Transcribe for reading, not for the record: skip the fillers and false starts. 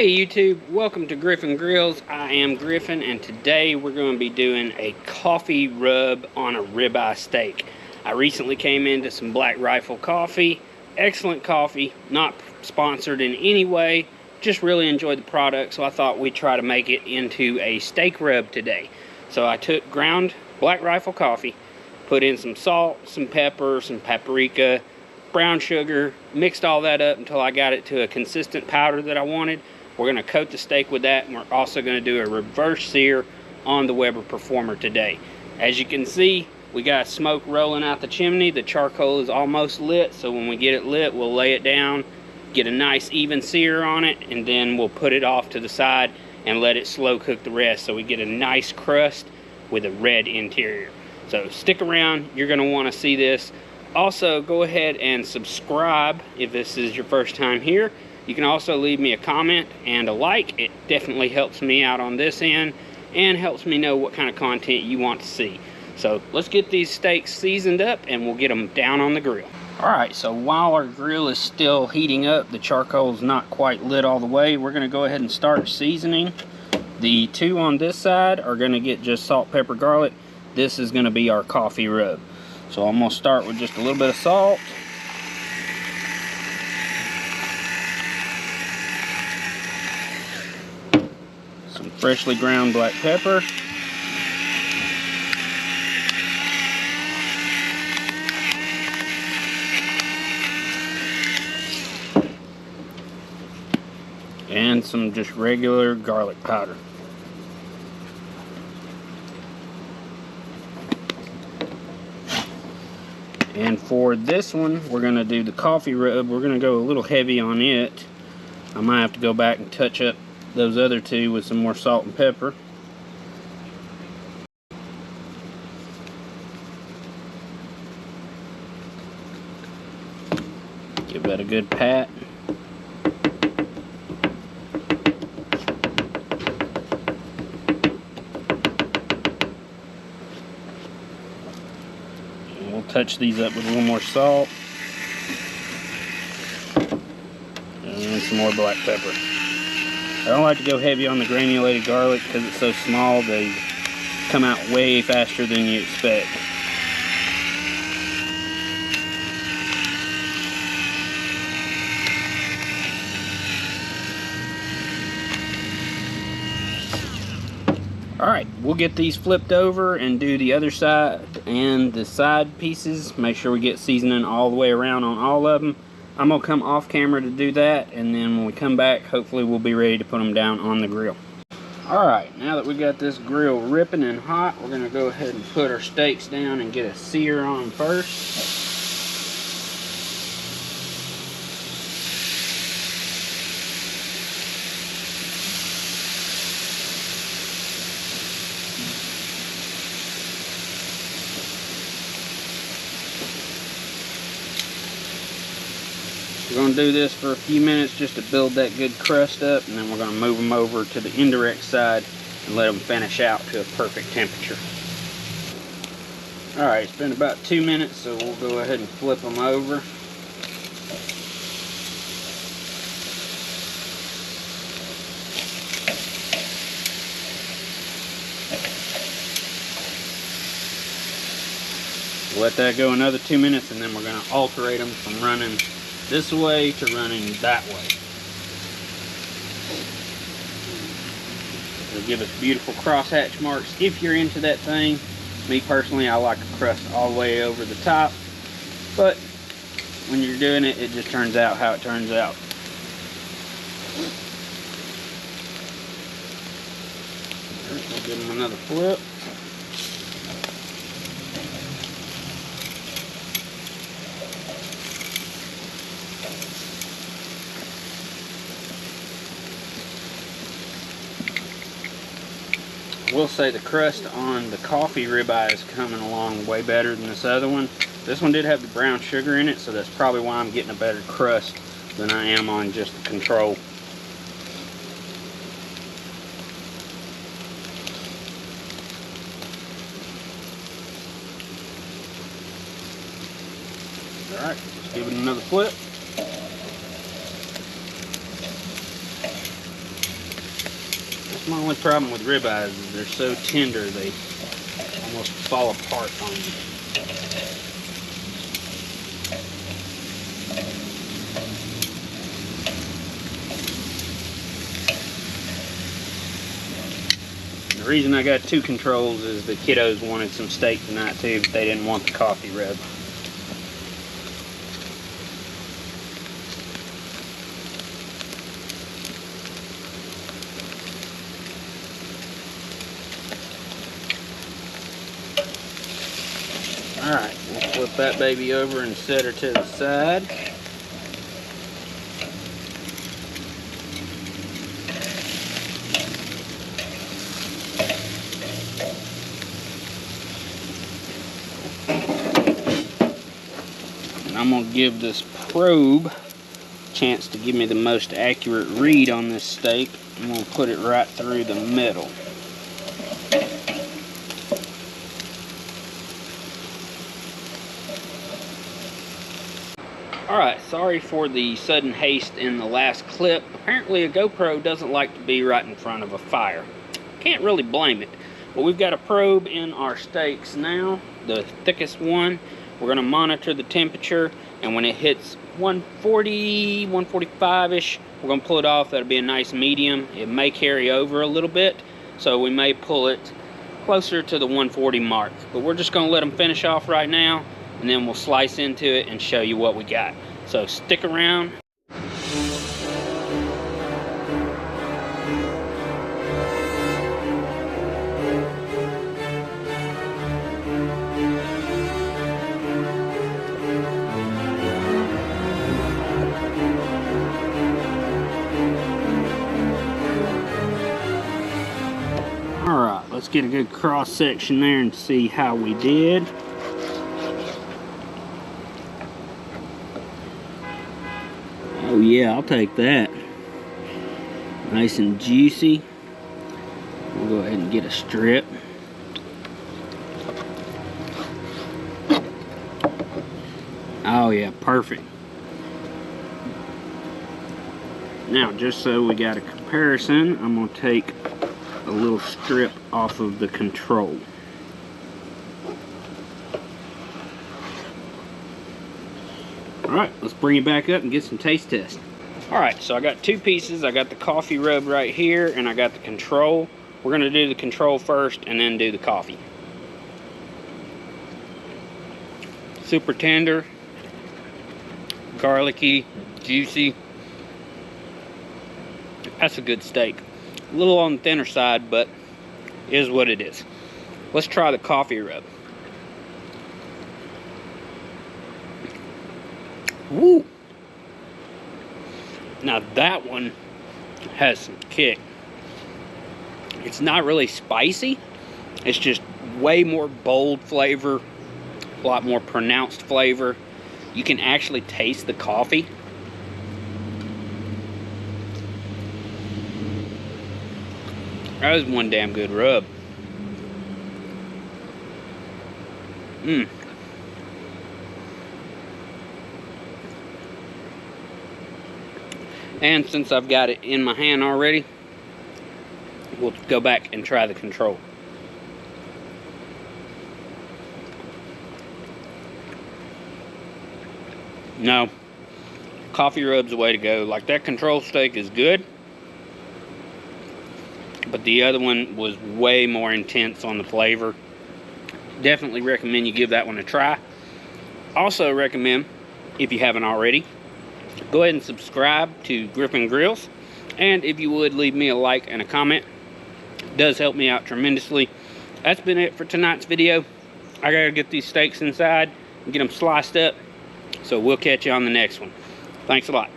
Hey YouTube, welcome to Griffin Grills. I am Griffin, and today we're going to be doing a coffee rub on a ribeye steak. I recently came into some Black Rifle coffee. Excellent coffee, not sponsored in any way, just really enjoyed the product, so I thought we'd try to make it into a steak rub today. So I took ground Black Rifle coffee, put in some salt, some pepper, some paprika, brown sugar, mixed all that up until I got it to a consistent powder that I wanted. We're going to coat the steak with that, and we're also going to do a reverse sear on the Weber Preformer today. As you can see, we got smoke rolling out the chimney. The charcoal is almost lit, so when we get it lit, we'll lay it down, get a nice even sear on it, and then we'll put it off to the side and let it slow cook the rest so we get a nice crust with a red interior. So stick around, you're going to want to see this. Also, go ahead and subscribe if this is your first time here. You can also leave me a comment and a like. It definitely helps me out on this end and helps me know what kind of content you want to see. So let's get these steaks seasoned up and we'll get them down on the grill. Alright, so while our grill is still heating up, the charcoal is not quite lit all the way, we're going to go ahead and start seasoning. The two on this side are going to get just salt, pepper, garlic. This is going to be our coffee rub. So I'm going to start with just a little bit of salt. Some freshly ground black pepper. And some just regular garlic powder. And for this one, we're going to do the coffee rub. We're going to go a little heavy on it. I might have to go back and touch up those other two with some more salt and pepper. Give that a good pat. Touch these up with a little more salt and some more black pepper. I don't like to go heavy on the granulated garlic because it's so small. They come out way faster than you expect. Alright, we'll get these flipped over and do the other side and the side pieces. Make sure we get seasoning all the way around on all of them. I'm going to come off camera to do that, and then when we come back, hopefully we'll be ready to put them down on the grill. Alright, now that we got this grill ripping and hot, we're going to go ahead and put our steaks down and get a sear on them first. We're going to do this for a few minutes just to build that good crust up, and then we're going to move them over to the indirect side and let them finish out to a perfect temperature. Alright, it's been about 2 minutes, so we'll go ahead and flip them over. Let that go another 2 minutes, and then we're going to alternate them from running this way to running that way. It'll give us beautiful crosshatch marks if you're into that thing. Me personally, I like a crust all the way over the top, but when you're doing it, it just turns out how it turns out. We'll give them another flip. I will say the crust on the coffee ribeye is coming along way better than this other one. This one did have the brown sugar in it, so that's probably why I'm getting a better crust than I am on just the control. Alright, let's give it another flip. That's my only problem with ribeyes, is they're so tender they almost fall apart on you. The reason I got 2 controls is the kiddos wanted some steak tonight too, but they didn't want the coffee rub. Alright, we'll flip that baby over and set her to the side. And I'm going to give this probe a chance to give me the most accurate read on this steak. I'm going to put it right through the middle. Alright, sorry for the sudden haste in the last clip. Apparently a GoPro doesn't like to be right in front of a fire. Can't really blame it. But we've got a probe in our steaks now, the thickest one. We're going to monitor the temperature, and when it hits 140, 145-ish, we're going to pull it off. That'll be a nice medium. It may carry over a little bit, so we may pull it closer to the 140 mark. But we're just going to let them finish off right now, and then we'll slice into it and show you what we got. So stick around. Alright, let's get a good cross section there and see how we did. Oh yeah, I'll take that. Nice and juicy. We'll go ahead and get a strip. Oh yeah, perfect. Now, just so we got a comparison, I'm going to take a little strip off of the control. Alright, let's bring it back up and get some taste tests. Alright, so I got 2 pieces. I got the coffee rub right here, and I got the control. We're going to do the control first and then do the coffee. Super tender, garlicky, juicy. That's a good steak. A little on the thinner side, but is what it is. Let's try the coffee rub. Woo! Now that one has some kick. It's not really spicy. It's just way more bold flavor, a lot more pronounced flavor. You can actually taste the coffee. That was one damn good rub. And since I've got it in my hand already, we'll go back and try the control. No, coffee rub's the way to go. Like, that control steak is good, but the other one was way more intense on the flavor. Definitely recommend you give that one a try. Also recommend, if you haven't already, go ahead and subscribe to Griffin Grills. And if you would, leave me a like and a comment. It does help me out tremendously. That's been it for tonight's video. I gotta get these steaks inside and get them sliced up. So we'll catch you on the next one. Thanks a lot.